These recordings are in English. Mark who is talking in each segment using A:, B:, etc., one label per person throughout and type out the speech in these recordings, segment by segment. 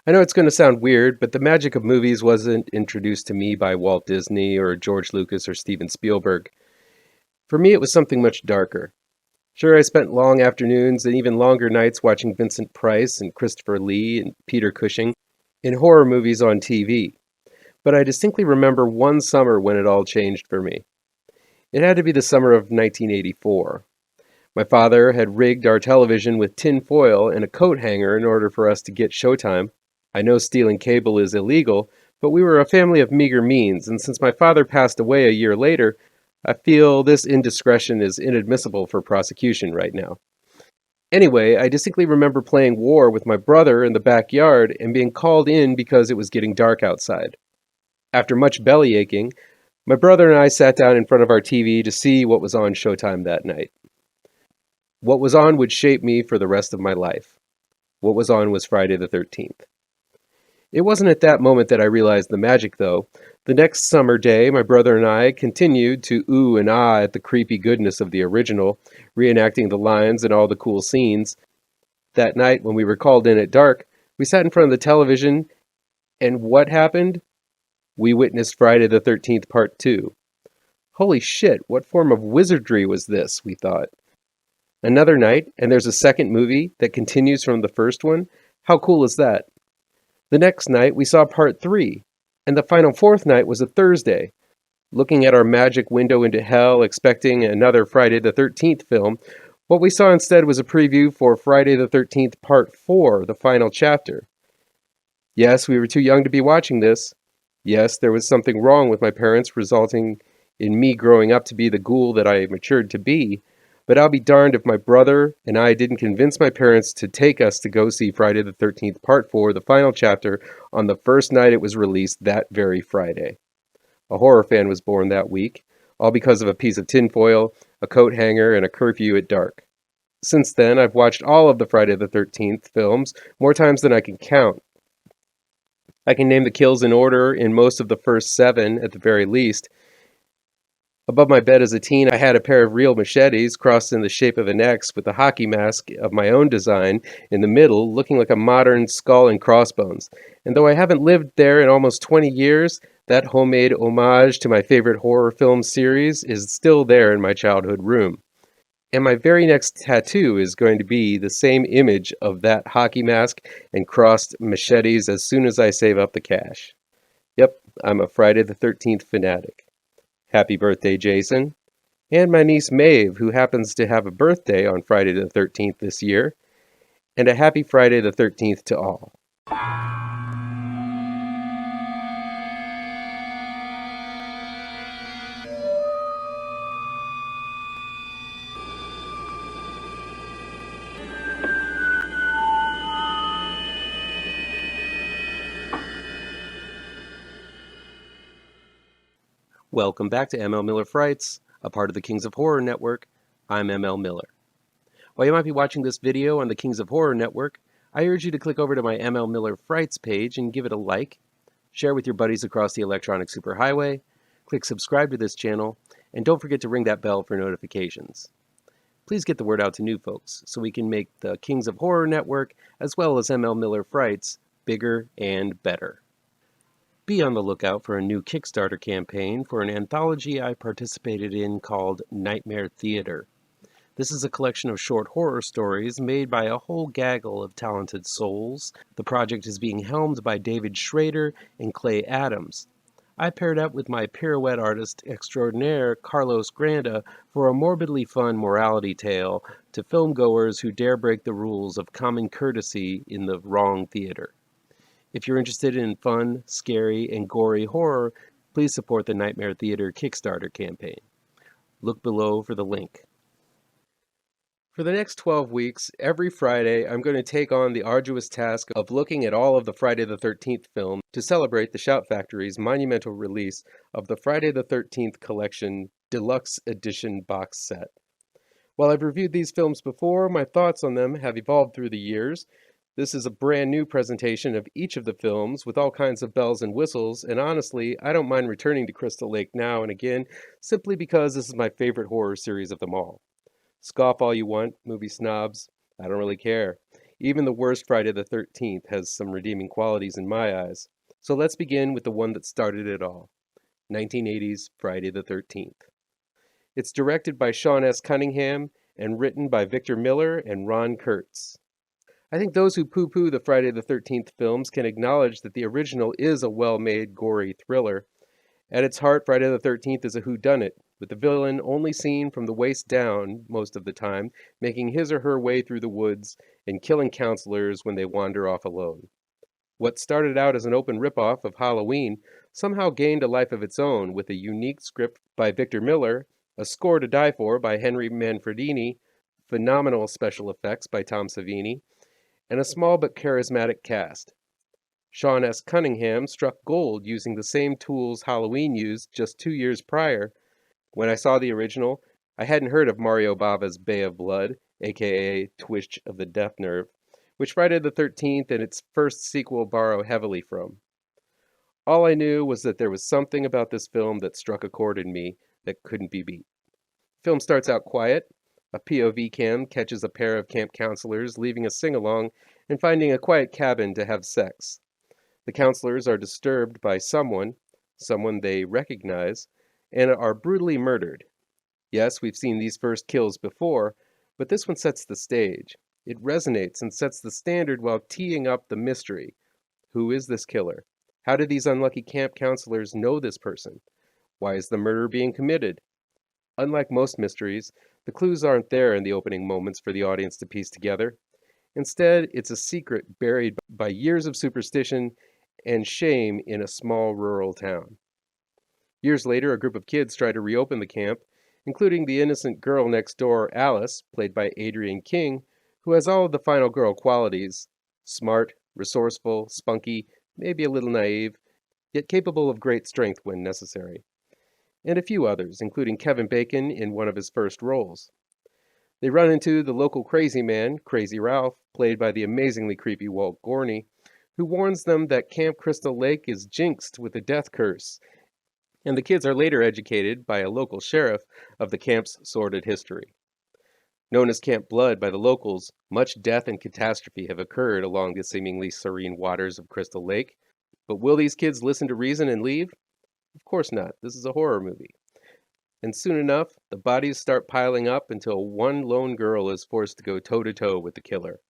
A: I know it's going to sound weird, but the magic of movies wasn't introduced to me by Walt Disney or George Lucas or Steven Spielberg. For me, it was something much darker. Sure, I spent long afternoons and even longer nights watching Vincent Price and Christopher Lee and Peter Cushing in horror movies on TV. But I distinctly remember one summer when it all changed for me. It had to be the summer of 1984. My father had rigged our television with tin foil and a coat hanger in order for us to get Showtime. I know stealing cable is illegal, but we were a family of meager means, and since my father passed away a year later, I feel this indiscretion is inadmissible for prosecution right now. Anyway, I distinctly remember playing war with my brother in the backyard and being called in because it was getting dark outside. After much belly aching, my brother and I sat down in front of our TV to see what was on Showtime that night. What was on would shape me for the rest of my life. What was on was Friday the 13th. It wasn't at that moment that I realized the magic, though. The next summer day, my brother and I continued to ooh and ah at the creepy goodness of the original, reenacting the lines and all the cool scenes. That night, when we were called in at dark, we sat in front of the television, and what happened? We witnessed Friday the 13th Part 2. Holy shit, what form of wizardry was this, we thought. Another night, and there's a second movie that continues from the first one? How cool is that? The next night, we saw Part 3, and the final fourth night was a Thursday. Looking at our magic window into hell, expecting another Friday the 13th film, what we saw instead was a preview for Friday the 13th Part 4, the final chapter. Yes, we were too young to be watching this. Yes, there was something wrong with my parents, resulting in me growing up to be the ghoul that I matured to be. But I'll be darned if my brother and I didn't convince my parents to take us to go see Friday the 13th Part 4, the final chapter, on the first night it was released that very Friday. A horror fan was born that week, all because of a piece of tinfoil, a coat hanger, and a curfew at dark. Since then, I've watched all of the Friday the 13th films more times than I can count. I can name the kills in order in most of the first 7 at the very least. Above my bed as a teen, I had a pair of real machetes crossed in the shape of an X with a hockey mask of my own design in the middle, looking like a modern skull and crossbones. And though I haven't lived there in almost 20 years, that homemade homage to my favorite horror film series is still there in my childhood room. And my very next tattoo is going to be the same image of that hockey mask and crossed machetes as soon as I save up the cash. Yep, I'm a Friday the 13th fanatic. Happy birthday, Jason. And my niece Maeve, who happens to have a birthday on Friday the 13th this year. And a happy Friday the 13th to all. Welcome back to ML Miller Frights, a part of the Kings of Horror Network. I'm ML Miller. While you might be watching this video on the Kings of Horror Network, I urge you to click over to my ML Miller Frights page and give it a like, share with your buddies across the electronic superhighway, click subscribe to this channel, and don't forget to ring that bell for notifications. Please get the word out to new folks so we can make the Kings of Horror Network, as well as ML Miller Frights, bigger and better. Be on the lookout for a new Kickstarter campaign for an anthology I participated in called Nightmare Theater. This is a collection of short horror stories made by a whole gaggle of talented souls. The project is being helmed by David Schrader and Clay Adams. I paired up with my pirouette artist extraordinaire, Carlos Granda, for a morbidly fun morality tale to filmgoers who dare break the rules of common courtesy in the wrong theater. If you're interested in fun, scary, and gory horror, please support the Nightmare Theater Kickstarter campaign. Look below for the link. For the next 12 weeks, every Friday, I'm going to take on the arduous task of looking at all of the Friday the 13th films to celebrate the Shout Factory's monumental release of the Friday the 13th Collection Deluxe Edition box set. While I've reviewed these films before, my thoughts on them have evolved through the years. This is a brand new presentation of each of the films with all kinds of bells and whistles, and honestly, I don't mind returning to Crystal Lake now and again, simply because this is my favorite horror series of them all. Scoff all you want, movie snobs. I don't really care. Even the worst Friday the 13th has some redeeming qualities in my eyes. So let's begin with the one that started it all, 1980's Friday the 13th. It's directed by Sean S. Cunningham and written by Victor Miller and Ron Kurtz. I think those who poo-poo the Friday the 13th films can acknowledge that the original is a well-made, gory thriller. At its heart, Friday the 13th is a whodunit, with the villain only seen from the waist down most of the time, making his or her way through the woods and killing counselors when they wander off alone. What started out as an open ripoff of Halloween somehow gained a life of its own with a unique script by Victor Miller, a score to die for by Henry Manfredini, phenomenal special effects by Tom Savini, and a small but charismatic cast. Sean S. Cunningham struck gold using the same tools Halloween used just 2 years prior. When I saw the original, I hadn't heard of Mario Bava's Bay of Blood, aka Twitch of the Death Nerve, which Friday the 13th and its first sequel borrow heavily from. All I knew was that there was something about this film that struck a chord in me that couldn't be beat. The film starts out quiet. A POV cam catches a pair of camp counselors leaving a sing-along and finding a quiet cabin to have sex. The counselors are disturbed by someone they recognize, and are brutally murdered. Yes, we've seen these first kills before, but this one sets the stage. It resonates and sets the standard while teeing up the mystery. Who is this killer? How did these unlucky camp counselors know this person? Why is the murder being committed? Unlike most mysteries, the clues aren't there in the opening moments for the audience to piece together. Instead, it's a secret buried by years of superstition and shame in a small rural town. Years later, a group of kids try to reopen the camp, including the innocent girl next door, Alice, played by Adrienne King, who has all of the final girl qualities: smart, resourceful, spunky, maybe a little naive, yet capable of great strength when necessary. And a few others, including Kevin Bacon in one of his first roles. They run into the local crazy man, Crazy Ralph, played by the amazingly creepy Walt Gorney, who warns them that Camp Crystal Lake is jinxed with a death curse, and the kids are later educated by a local sheriff of the camp's sordid history. Known as Camp Blood by the locals, much death and catastrophe have occurred along the seemingly serene waters of Crystal Lake. But will these kids listen to reason and leave? Of course not. This is a horror movie. And soon enough, the bodies start piling up until one lone girl is forced to go toe-to-toe with the killer.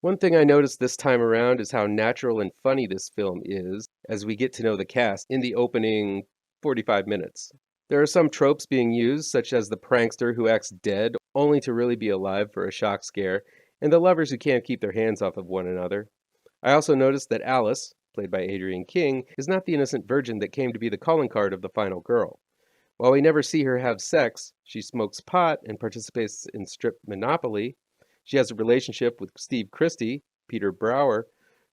A: One thing I noticed this time around is how natural and funny this film is as we get to know the cast in the opening 45 minutes. There are some tropes being used, such as the prankster who acts dead only to really be alive for a shock scare, and the lovers who can't keep their hands off of one another. I also noticed that Alice, played by Adrienne King, is not the innocent virgin that came to be the calling card of the final girl. While we never see her have sex, she smokes pot and participates in strip monopoly. She has a relationship with Steve Christie, Peter Brower,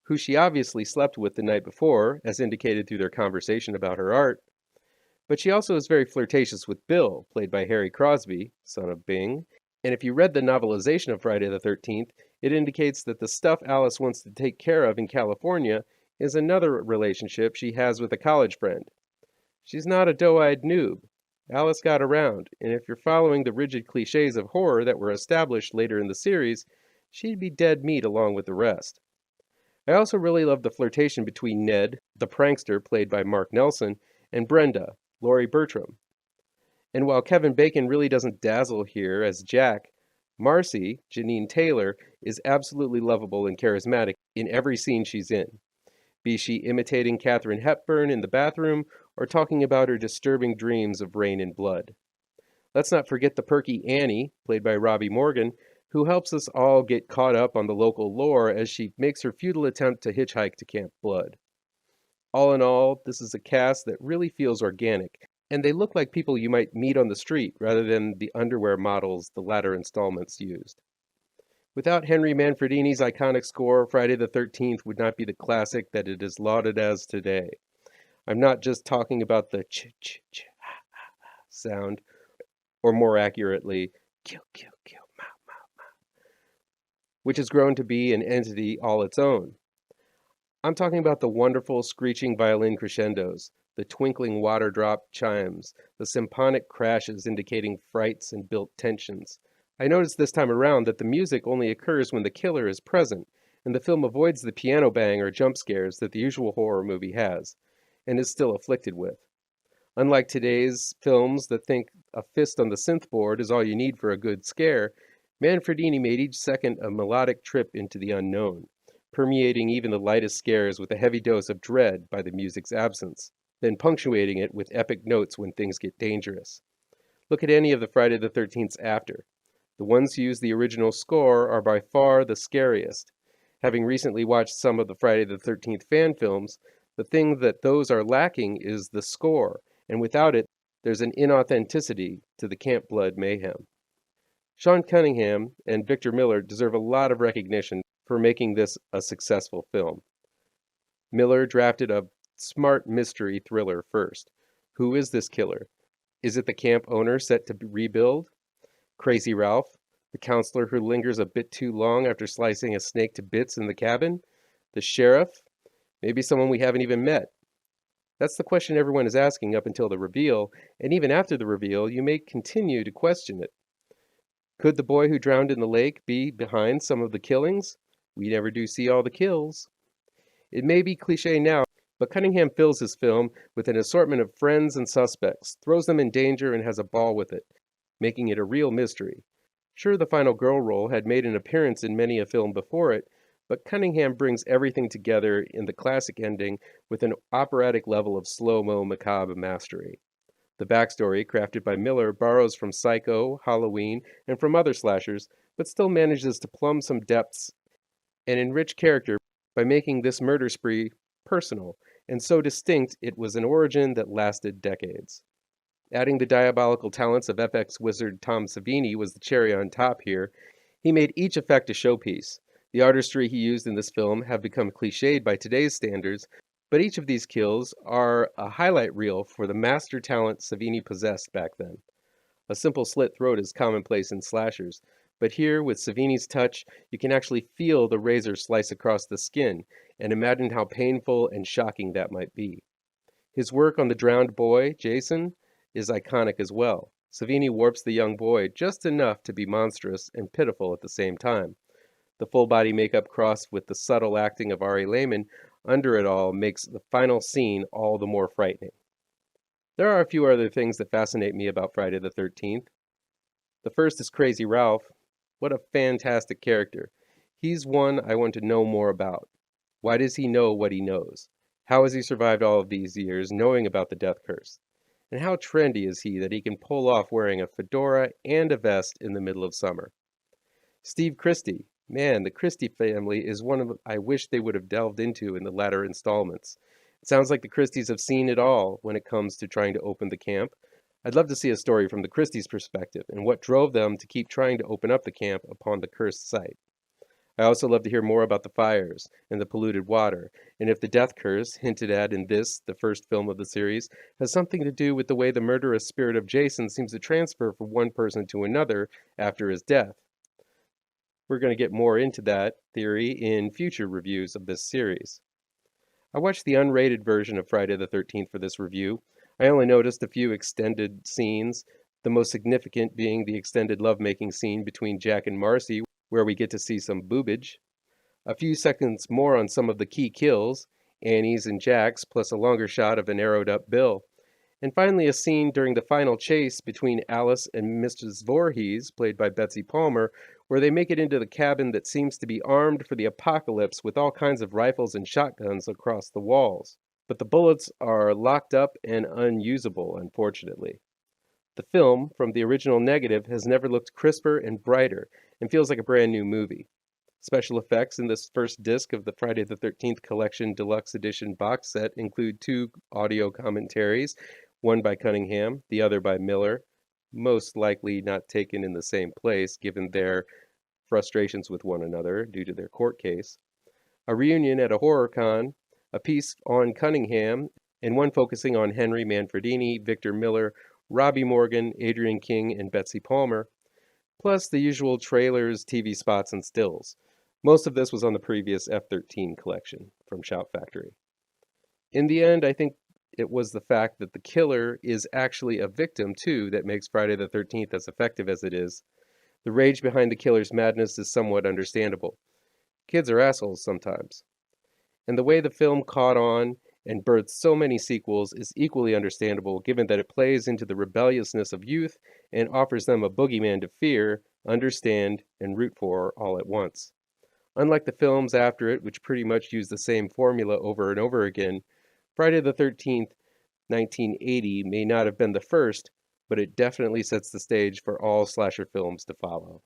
A: who she obviously slept with the night before, as indicated through their conversation about her art. But she also is very flirtatious with Bill, played by Harry Crosby, son of Bing. And if you read the novelization of Friday the 13th, it indicates that the stuff Alice wants to take care of in California is another relationship she has with a college friend. She's not a doe-eyed noob. Alice got around, and if you're following the rigid cliches of horror that were established later in the series, she'd be dead meat along with the rest. I also really love the flirtation between Ned, the prankster played by Mark Nelson, and Brenda, Laurie Bertram. And while Kevin Bacon really doesn't dazzle here as Jack, Marcy, Janine Taylor, is absolutely lovable and charismatic in every scene she's in, be she imitating Katharine Hepburn in the bathroom or talking about her disturbing dreams of rain and blood. Let's not forget the perky Annie, played by Robbie Morgan, who helps us all get caught up on the local lore as she makes her futile attempt to hitchhike to Camp Blood. All in all, this is a cast that really feels organic, and they look like people you might meet on the street rather than the underwear models the latter installments used. Without Henry Manfredini's iconic score, Friday the 13th would not be the classic that it is lauded as today. I'm not just talking about the ch-ch-ch sound, or more accurately, kill, kill, kill, ma, ma, ma, which has grown to be an entity all its own. I'm talking about the wonderful screeching violin crescendos, the twinkling water drop chimes, the symphonic crashes indicating frights and built tensions. I noticed this time around that the music only occurs when the killer is present, and the film avoids the piano bang or jump scares that the usual horror movie has, and is still afflicted with. Unlike today's films that think a fist on the synth board is all you need for a good scare, Manfredini made each second a melodic trip into the unknown, permeating even the lightest scares with a heavy dose of dread by the music's absence, then punctuating it with epic notes when things get dangerous. Look at any of the Friday the 13th after. The ones who use the original score are by far the scariest. Having recently watched some of the Friday the 13th fan films, the thing that those are lacking is the score, and without it, there's an inauthenticity to the camp blood mayhem. Sean Cunningham and Victor Miller deserve a lot of recognition for making this a successful film. Miller drafted a smart mystery thriller first. Who is this killer? Is it the camp owner set to rebuild? Crazy Ralph, the counselor who lingers a bit too long after slicing a snake to bits in the cabin? The sheriff? Maybe someone we haven't even met. That's the question everyone is asking up until the reveal, and even after the reveal, you may continue to question it. Could the boy who drowned in the lake be behind some of the killings? We never do see all the kills. It may be cliche now, but Cunningham fills his film with an assortment of friends and suspects, throws them in danger, and has a ball with it, making it a real mystery. Sure, the final girl role had made an appearance in many a film before it, but Cunningham brings everything together in the classic ending with an operatic level of slow-mo macabre mastery. The backstory, crafted by Miller, borrows from Psycho, Halloween, and from other slashers, but still manages to plumb some depths and enrich character by making this murder spree personal, and so distinct it was an origin that lasted decades. Adding the diabolical talents of FX wizard Tom Savini was the cherry on top here. He made each effect a showpiece. The artistry he used in this film have become cliched by today's standards, but each of these kills are a highlight reel for the master talent Savini possessed back then. A simple slit throat is commonplace in slashers, but here, with Savini's touch, you can actually feel the razor slice across the skin, and imagine how painful and shocking that might be. His work on the drowned boy, Jason, is iconic as well. Savini warps the young boy just enough to be monstrous and pitiful at the same time. The full body makeup crossed with the subtle acting of Ari Lehman under it all makes the final scene all the more frightening. There are a few other things that fascinate me about Friday the 13th. The first is Crazy Ralph. What a fantastic character. He's one I want to know more about. Why does he know what he knows? How has he survived all of these years knowing about the death curse? And how trendy is he that he can pull off wearing a fedora and a vest in the middle of summer? Steve Christie. Man, the Christie family is one of I wish they would have delved into in the latter installments. It sounds like the Christies have seen it all when it comes to trying to open the camp. I'd love to see a story from the Christies' perspective and what drove them to keep trying to open up the camp upon the cursed site. I also love to hear more about the fires and the polluted water, and if the death curse, hinted at in this, the first film of the series, has something to do with the way the murderous spirit of Jason seems to transfer from one person to another after his death. We're going to get more into that theory in future reviews of this series. I watched the unrated version of Friday the 13th for this review. I only noticed a few extended scenes, the most significant being the extended lovemaking scene between Jack and Marcy, where we get to see some boobage. A few seconds more on some of the key kills, Annie's and Jack's, plus a longer shot of an arrowed up Bill. And finally a scene during the final chase between Alice and Mrs. Voorhees, played by Betsy Palmer, where they make it into the cabin that seems to be armed for the apocalypse with all kinds of rifles and shotguns across the walls. But the bullets are locked up and unusable, unfortunately. The film, from the original negative, has never looked crisper and brighter and feels like a brand new movie. Special effects in this first disc of the Friday the 13th Collection Deluxe Edition box set include two audio commentaries, one by Cunningham, the other by Miller, most likely not taken in the same place given their frustrations with one another due to their court case, a reunion at a horror con, a piece on Cunningham, and one focusing on Henry Manfredini, Victor Miller, Robbie Morgan, Adrian King, and Betsy Palmer, plus the usual trailers, TV spots, and stills. Most of this was on the previous F-13 collection from Shout Factory. In the end, I think it was the fact that the killer is actually a victim, too, that makes Friday the 13th as effective as it is. The rage behind the killer's madness is somewhat understandable. Kids are assholes sometimes. And the way the film caught on and birthed so many sequels is equally understandable given that it plays into the rebelliousness of youth and offers them a boogeyman to fear, understand, and root for all at once. Unlike the films after it, which pretty much use the same formula over and over again, Friday the 13th, 1980 may not have been the first, but it definitely sets the stage for all slasher films to follow.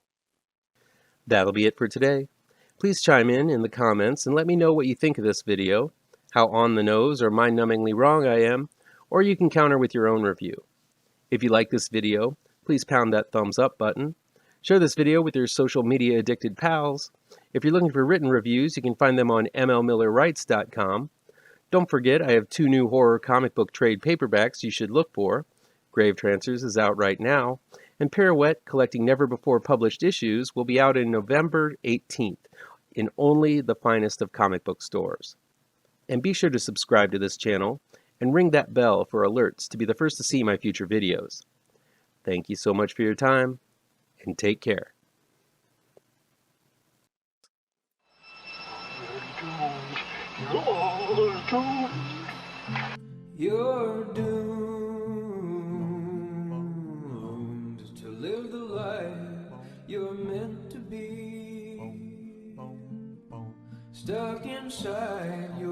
A: That'll be it for today. Please chime in the comments and let me know what you think of this video, how on the nose or mind-numbingly wrong I am, or you can counter with your own review. If you like this video, please pound that thumbs up button. Share this video with your social media addicted pals. If you're looking for written reviews, you can find them on mlmillerwrites.com. Don't forget, I have 2 new horror comic book trade paperbacks you should look for. Grave Trancers is out right now, and Pirouette, collecting never-before-published issues, will be out in November 18th in only the finest of comic book stores. And be sure to subscribe to this channel and ring that bell for alerts to be the first to see my future videos. Thank you so much for your time, and take care.
B: You're doomed to live the life you're meant to be, stuck inside your